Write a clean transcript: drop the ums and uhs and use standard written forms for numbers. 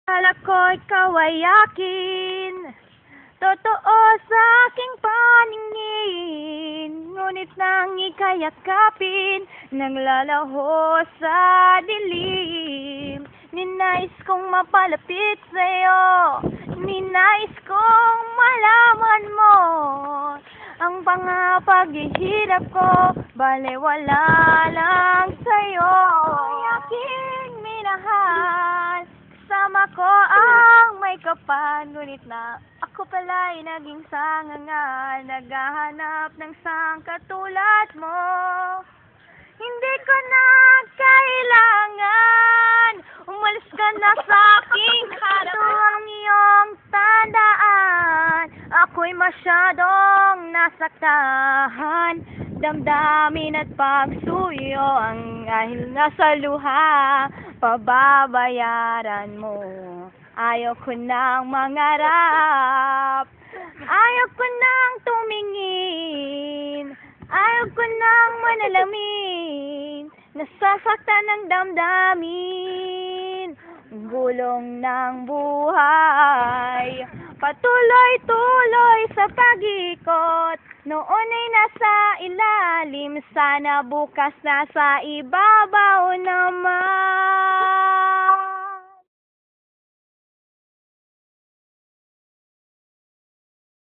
Akala ko ikaw ay akin, totoo sa aking paningin. Ngunit nang ika'y yakapin, naglalaho sa dilim. Ninais kong mapalapit sa'yo, ninais kong malaman mo ang paghihirap ko, balewala lang sa'yo. Ay aking minahal, kasama ko ang may kapal, ngunit na ako pala'y naging sangangal, naghahanap ng sangkatulad mo. Hindi ko na kailangan, umalis ka na sa aking harap. Ito ang iyong tandaan, ako'y masyadong nasaktan. Damdamin at pagsuyo ang dahil nasa luha, pababayaran mo. Ayaw ko nang mangarap, ayaw ko nang tumingin, ayaw ko nang manalamin. Nasasaktan ng damdamin, gulong ng buhay. Patuloy-tuloy sa pag-ikot, noon ay nasa ilalim, sana bukas nasa ibabaw naman.